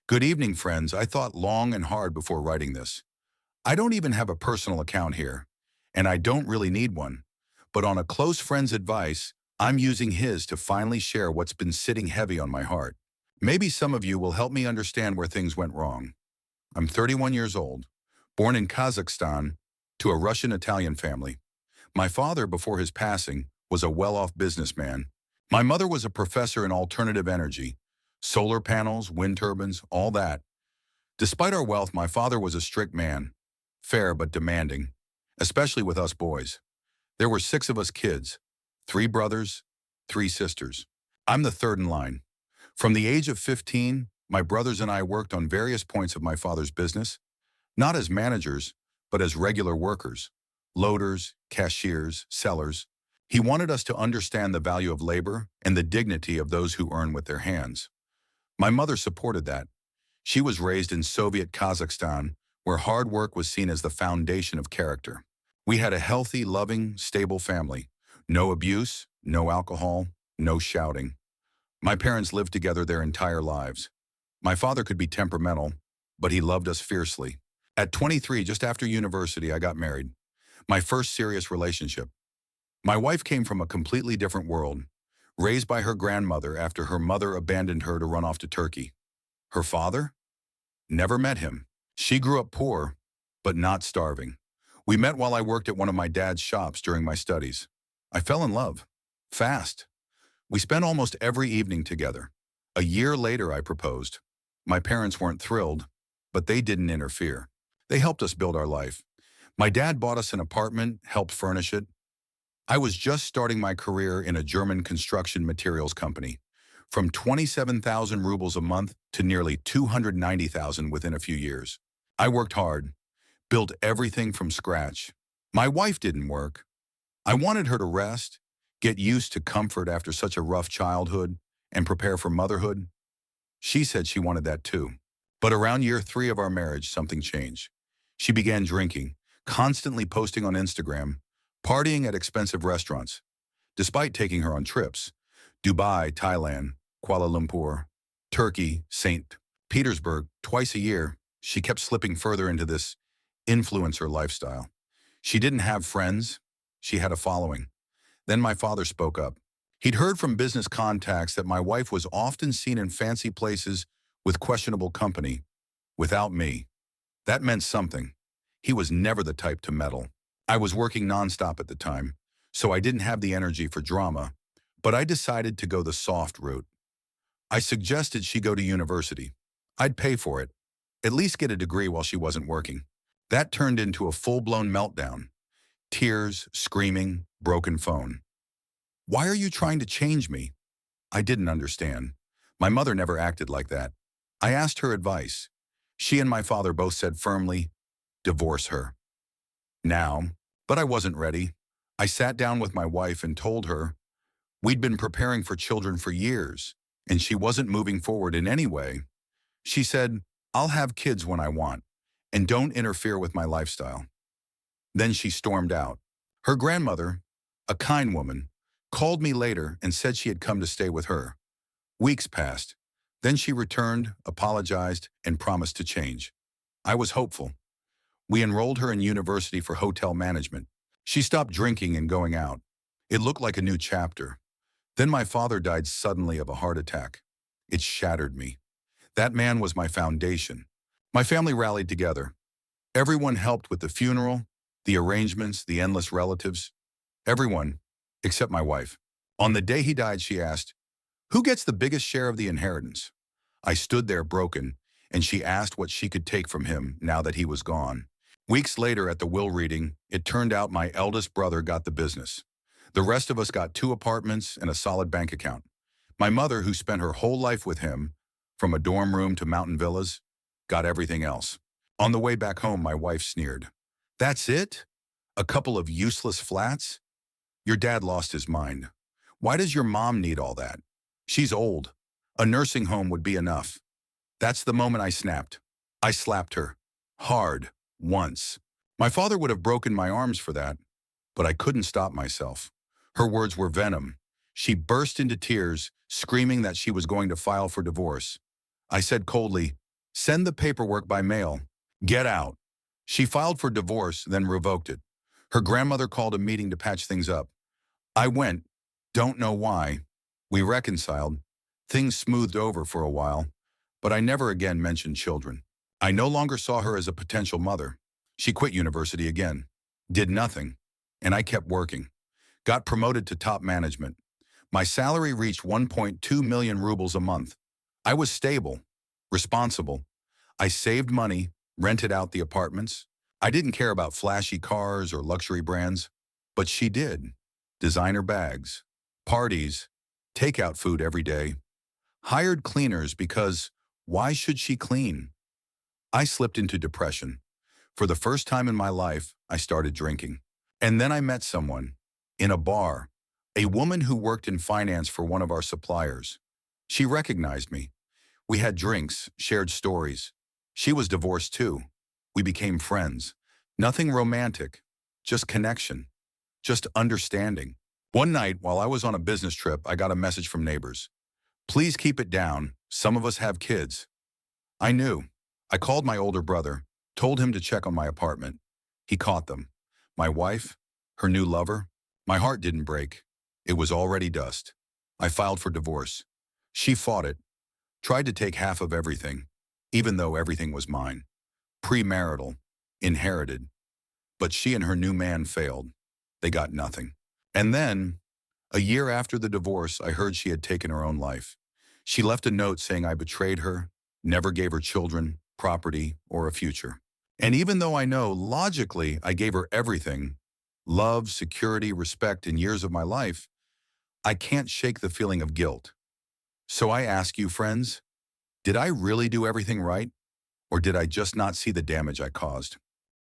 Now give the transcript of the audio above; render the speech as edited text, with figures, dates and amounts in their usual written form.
Good evening, friends. I thought long and hard before writing this. I don't even have a personal account here, and I don't really need one. But on a close friend's advice, I'm using his to finally share what's been sitting heavy on my heart. Maybe some of you will help me understand where things went wrong. I'm 31 years old, born in Kazakhstan to a Russian-Italian family. My father, before his passing, was a well-off businessman. My mother was a professor in alternative energy, solar panels, wind turbines, all that. Despite our wealth, my father was a strict man, fair but demanding, especially with us boys. There were six of us kids, three brothers, three sisters. I'm the third in line. From the age of 15, my brothers and I worked on various points of my father's business, not as managers, but as regular workers, loaders, cashiers, sellers. He wanted us to understand the value of labor and the dignity of those who earn with their hands. My mother supported that. She was raised in Soviet Kazakhstan, where hard work was seen as the foundation of character. We had a healthy, loving, stable family. No abuse, no alcohol, no shouting. My parents lived together their entire lives. My father could be temperamental, but he loved us fiercely. At 23, just after university, I got married. My first serious relationship. My wife came from a completely different world, raised by her grandmother after her mother abandoned her to run off to Turkey. Her father? Never met him. She grew up poor, but not starving. We met while I worked at one of my dad's shops during my studies. I fell in love. Fast. We spent almost every evening together. A year later, I proposed. My parents weren't thrilled, but they didn't interfere. They helped us build our life. My dad bought us an apartment, helped furnish it. I was just starting my career in a German construction materials company, from 27,000 rubles a month to nearly 290,000 within a few years. I worked hard, built everything from scratch. My wife didn't work. I wanted her to rest, get used to comfort after such a rough childhood, and prepare for motherhood. She said she wanted that too. But around year 3 of our marriage, something changed. She began drinking, constantly posting on Instagram, partying at expensive restaurants, despite taking her on trips. Dubai, Thailand, Kuala Lumpur, Turkey, St. Petersburg, twice a year, she kept slipping further into this influencer lifestyle. She didn't have friends, she had a following. Then my father spoke up. He'd heard from business contacts that my wife was often seen in fancy places with questionable company, without me. That meant something. He was never the type to meddle. I was working nonstop at the time, so I didn't have the energy for drama, but I decided to go the soft route. I suggested she go to university. I'd pay for it, at least get a degree while she wasn't working. That turned into a full-blown meltdown. Tears, screaming, broken phone. Why are you trying to change me? I didn't understand. My mother never acted like that. I asked her advice. She and my father both said firmly, divorce her. Now, but I wasn't ready. I sat down with my wife and told her we'd been preparing for children for years, and she wasn't moving forward in any way. She said, I'll have kids when I want, and don't interfere with my lifestyle. Then she stormed out. Her grandmother, a kind woman, called me later and said she had come to stay with her. Weeks passed. Then she returned, apologized, and promised to change. I was hopeful. We enrolled her in university for hotel management. She stopped drinking and going out. It looked like a new chapter. Then my father died suddenly of a heart attack. It shattered me. That man was my foundation. My family rallied together. Everyone helped with the funeral, the arrangements, the endless relatives. Everyone, except my wife. On the day he died, she asked, who gets the biggest share of the inheritance? I stood there broken, and she asked what she could take from him now that he was gone. Weeks later at the will reading, it turned out my eldest brother got the business. The rest of us got 2 apartments and a solid bank account. My mother, who spent her whole life with him, from a dorm room to mountain villas, got everything else. On the way back home, my wife sneered. That's it? A couple of useless flats? Your dad lost his mind. Why does your mom need all that? She's old. A nursing home would be enough. That's the moment I snapped. I slapped her. Hard. Once. My father would have broken my arms for that, but I couldn't stop myself. Her words were venom. She burst into tears, screaming that she was going to file for divorce. I said coldly, Send the paperwork by mail. Get out. She filed for divorce, then revoked it. Her grandmother called a meeting to patch things up. I went. Don't know why. We reconciled. Things smoothed over for a while, but I never again mentioned children. I no longer saw her as a potential mother. She quit university again. Did nothing. And I kept working. Got promoted to top management. My salary reached 1.2 million rubles a month. I was stable, responsible. I saved money, rented out the apartments. I didn't care about flashy cars or luxury brands, but she did. Designer bags, parties, takeout food every day. Hired cleaners because why should she clean? I slipped into depression. For the first time in my life, I started drinking. And then I met someone, in a bar, a woman who worked in finance for one of our suppliers. She recognized me. We had drinks, shared stories. She was divorced too. We became friends. Nothing romantic, just connection, just understanding. One night, while I was on a business trip, I got a message from neighbors. Please keep it down. Some of us have kids. I knew. I called my older brother, told him to check on my apartment. He caught them. My wife, her new lover. My heart didn't break. It was already dust. I filed for divorce. She fought it, tried to take half of everything, even though everything was mine. Premarital, inherited. But she and her new man failed. They got nothing. And then, a year after the divorce, I heard she had taken her own life. She left a note saying I betrayed her, never gave her children, property, or a future. And even though I know, logically, I gave her everything, love, security, respect, and years of my life, I can't shake the feeling of guilt. So I ask you, friends, did I really do everything right? Or did I just not see the damage I caused?